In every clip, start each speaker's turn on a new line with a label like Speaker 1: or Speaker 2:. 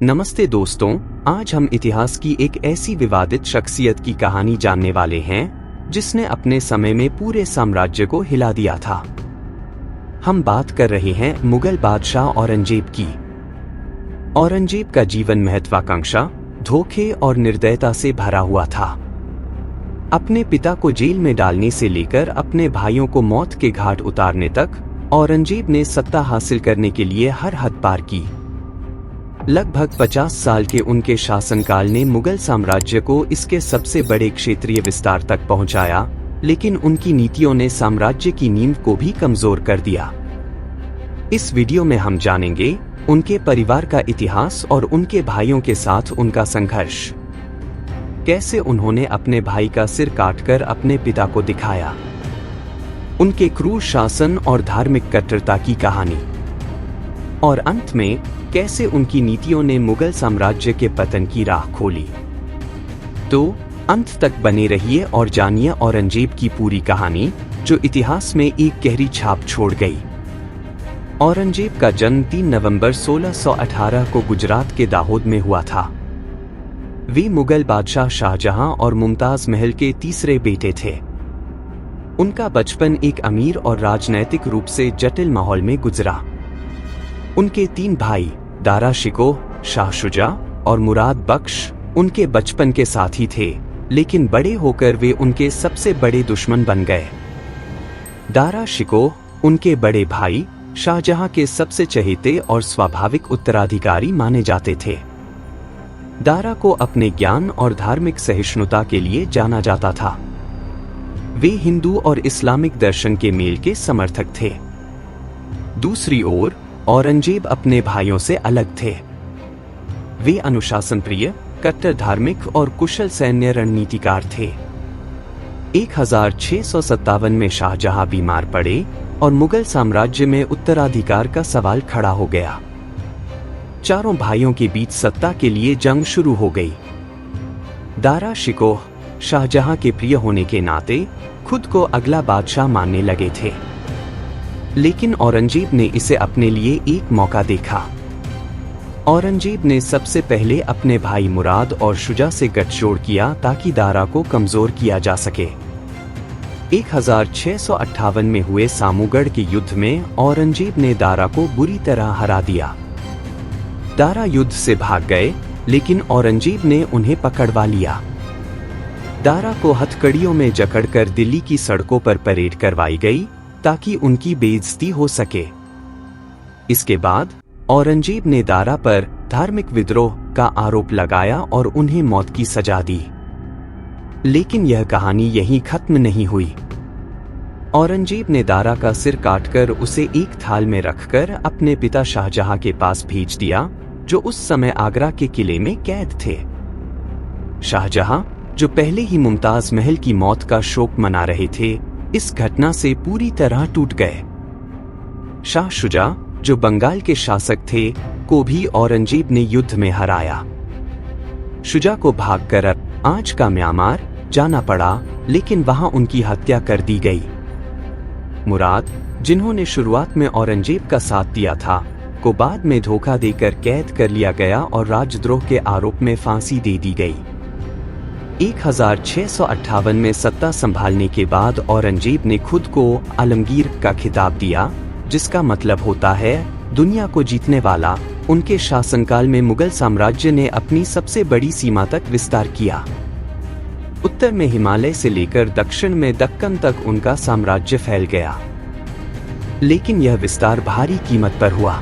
Speaker 1: नमस्ते दोस्तों, आज हम इतिहास की एक ऐसी विवादित शख्सियत की कहानी जानने वाले हैं जिसने अपने समय में पूरे साम्राज्य को हिला दिया था। हम बात कर रहे हैं मुगल बादशाह औरंगजेब की। औरंगजेब का जीवन महत्वाकांक्षा, धोखे और निर्दयता से भरा हुआ था। अपने पिता को जेल में डालने से लेकर अपने भाइयों को मौत के घाट उतारने तक औरंगजेब ने सत्ता हासिल करने के लिए हर हद पार की। लगभग 50 साल के उनके शासनकाल ने मुगल साम्राज्य को इसके सबसे बड़े क्षेत्रीय विस्तार तक पहुंचाया, लेकिन उनकी नीतियों ने साम्राज्य की नींव को भी कमजोर कर दिया। इस वीडियो में हम जानेंगे उनके परिवार का इतिहास और उनके भाइयों के साथ उनका संघर्ष। कैसे उन्होंने अपने भाई का सिर काटकर अपने पिता को दिखाया। उनके क्रूर शासन और धार्मिक कट्टरता की कहानी। और अंत में कैसे उनकी नीतियों ने मुगल साम्राज्य के पतन की राह खोली। तो अंत तक बने रहिए और जानिए औरंगजेब की पूरी कहानी, जो इतिहास में एक गहरी छाप छोड़ गई। औरंगजेब का जन्म 3 नवंबर 1618 को गुजरात के दाहोद में हुआ था। वे मुगल बादशाह शाहजहां और मुमताज महल के तीसरे बेटे थे। उनका बचपन एक अमीर और राजनैतिक रूप से जटिल माहौल में गुजरा। उनके 3 भाई दारा शिकोह, शाह शुजा और मुराद बख्श उनके बचपन के साथी थे, लेकिन बड़े होकर वे उनके सबसे बड़े दुश्मन बन गए। दारा शिकोह उनके बड़े भाई शाहजहां के सबसे चहेते और स्वाभाविक उत्तराधिकारी माने जाते थे। दारा को अपने ज्ञान और धार्मिक सहिष्णुता के लिए जाना जाता था। वे हिंदू और इस्लामिक दर्शन के मेल के समर्थक थे। दूसरी ओर औरंगजेब अपने भाइयों से अलग थे। वे अनुशासन प्रिय, कट्टर धार्मिक और कुशल सैन्य रणनीतिकार थे। 1657 में शाहजहां बीमार पड़े और मुगल साम्राज्य में उत्तराधिकार का सवाल खड़ा हो गया। चारों भाइयों के बीच सत्ता के लिए जंग शुरू हो गई। दारा शिकोह शाहजहां के प्रिय होने के नाते खुद को अगला बादशाह मानने लगे थे, लेकिन औरंगजेब ने इसे अपने लिए एक मौका देखा। औरंगजेब ने सबसे पहले अपने भाई मुराद और शुजा से गठजोड़ किया ताकि दारा को कमजोर किया जा सके। 1658 में हुए सामूगढ़ के युद्ध में औरंगजेब ने दारा को बुरी तरह हरा दिया। दारा युद्ध से भाग गए, लेकिन औरंगजेब ने उन्हें पकड़वा लिया। दारा को हथकड़ियों में जकड़कर दिल्ली की सड़कों पर परेड करवाई गई ताकि उनकी बेइज्जती हो सके। इसके बाद औरंगजेब ने दारा पर धार्मिक विद्रोह का आरोप लगाया और उन्हें मौत की सजा दी। लेकिन यह कहानी यहीं खत्म नहीं हुई। औरंगजेब ने दारा का सिर काटकर उसे एक थाल में रखकर अपने पिता शाहजहां के पास भेज दिया, जो उस समय आगरा के किले में कैद थे। शाहजहां, जो पहले ही मुमताज महल की मौत का शोक मना रहे थे, इस घटना से पूरी तरह टूट गए। शाह शुजा, जो बंगाल के शासक थे, को भी औरंगजेब ने युद्ध में हराया। शुजा को भागकर आज का म्यांमार जाना पड़ा, लेकिन वहां उनकी हत्या कर दी गई। मुराद, जिन्होंने शुरुआत में औरंगजेब का साथ दिया था, को बाद में धोखा देकर कैद कर लिया गया और राजद्रोह के आरोप में फांसी दे दी गई। 1658 में सत्ता संभालने के बाद औरंगजेब ने खुद को आलमगीर का खिताब दिया, जिसका मतलब होता है दुनिया को जीतने वाला। उनके शासनकाल में मुगल साम्राज्य ने अपनी सबसे बड़ी सीमा तक विस्तार किया। उत्तर में हिमालय से लेकर दक्षिण में दक्कन तक उनका साम्राज्य फैल गया, लेकिन यह विस्तार भारी कीमत पर हुआ।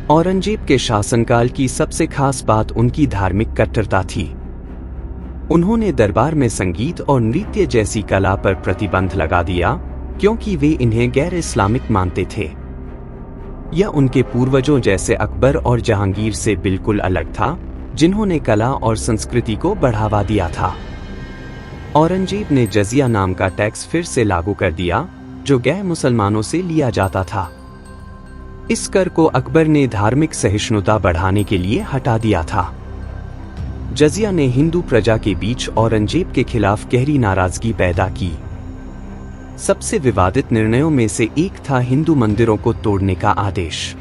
Speaker 1: औरंगजेब के शासनकाल की सबसे खास बात उनकी धार्मिक कट्टरता थी। उन्होंने दरबार में संगीत और नृत्य जैसी कला पर प्रतिबंध लगा दिया, क्योंकि वे इन्हें गैर इस्लामिक मानते थे। यह उनके पूर्वजों जैसे अकबर और जहांगीर से बिल्कुल अलग था, जिन्होंने कला और संस्कृति को बढ़ावा दिया था। औरंगजेब ने जजिया नाम का टैक्स फिर से लागू कर दिया, जो गैर मुसलमानों से लिया जाता था। इस कर को अकबर ने धार्मिक सहिष्णुता बढ़ाने के लिए हटा दिया था। जजिया ने हिंदू प्रजा के बीच औरंगजेब के खिलाफ गहरी नाराजगी पैदा की। सबसे विवादित निर्णयों में से एक था हिंदू मंदिरों को तोड़ने का आदेश।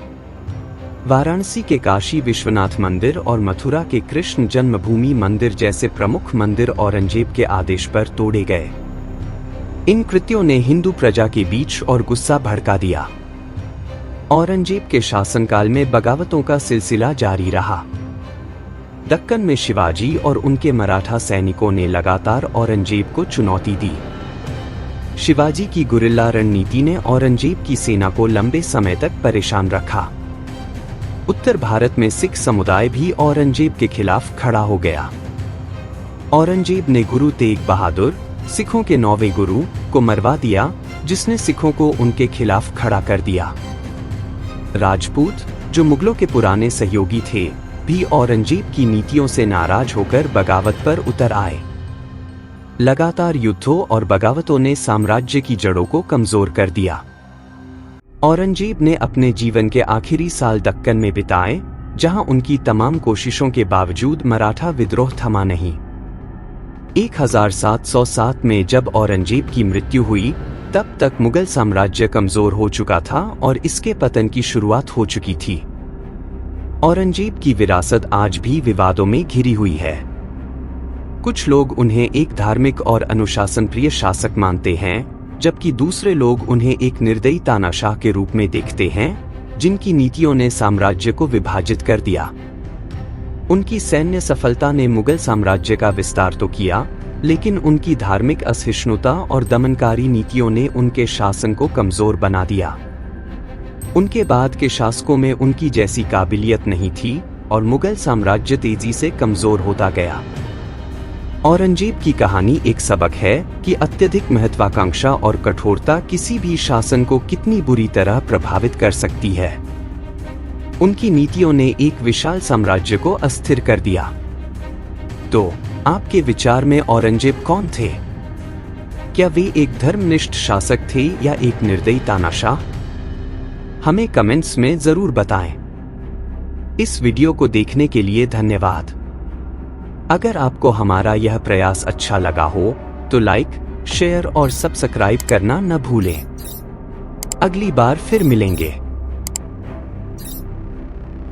Speaker 1: वाराणसी के काशी विश्वनाथ मंदिर और मथुरा के कृष्ण जन्मभूमि मंदिर जैसे प्रमुख मंदिर औरंगजेब के आदेश पर तोड़े गए। इन कृत्यों ने हिंदू प्रजा के बीच और गुस्सा भड़का दिया। औरंगजेब के शासनकाल में बगावतों का सिलसिला जारी रहा। दक्कन में शिवाजी और उनके मराठा सैनिकों ने लगातार औरंगजेब को चुनौती दी। शिवाजी की गुरिल्ला रणनीति ने औरंगजेब की सेना को लंबे समय तक परेशान रखा। उत्तर भारत में सिख समुदाय भी औरंगजेब के खिलाफ खड़ा हो गया। औरंगजेब ने गुरु तेग बहादुर, सिखों के 9वें गुरु, को मरवा दिया, जिसने सिखों को उनके खिलाफ खड़ा कर दिया। राजपूत, जो मुगलों के पुराने सहयोगी थे, भी औरंगजेब की नीतियों से नाराज होकर बगावत पर उतर आए। लगातार युद्धों और बगावतों ने साम्राज्य की जड़ों को कमजोर कर दिया। औरंगजेब ने अपने जीवन के आखिरी साल दक्कन में बिताए, जहां उनकी तमाम कोशिशों के बावजूद मराठा विद्रोह थमा नहीं। 1707 में जब औरंगजेब की मृत्यु हुई, तब तक मुगल साम्राज्य कमजोर हो चुका था और इसके पतन की शुरुआत हो चुकी थी। औरंगजेब की विरासत आज भी विवादों में घिरी हुई है। कुछ लोग उन्हें एक धार्मिक और अनुशासन प्रिय शासक मानते हैं, जबकि दूसरे लोग उन्हें एक निर्दयी तानाशाह के रूप में देखते हैं, जिनकी नीतियों ने साम्राज्य को विभाजित कर दिया। उनकी सैन्य सफलता ने मुगल साम्राज्य का विस्तार तो किया, लेकिन उनकी धार्मिक असहिष्णुता और दमनकारी नीतियों ने उनके शासन को कमजोर बना दिया। उनके बाद के शासकों में उनकी जैसी काबिलियत नहीं थी और मुगल साम्राज्य तेजी से कमजोर होता गया। औरंगजेब की कहानी एक सबक है कि अत्यधिक महत्वाकांक्षा और कठोरता किसी भी शासन को कितनी बुरी तरह प्रभावित कर सकती है। उनकी नीतियों ने एक विशाल साम्राज्य को अस्थिर कर दिया। तो आपके विचार में औरंगजेब कौन थे? क्या वे एक धर्मनिष्ठ शासक थे या एक निर्दयी तानाशाह? हमें कमेंट्स में जरूर बताएं। इस वीडियो को देखने के लिए धन्यवाद। अगर आपको हमारा यह प्रयास अच्छा लगा हो तो लाइक, शेयर और सब्सक्राइब करना न भूलें। अगली बार फिर मिलेंगे।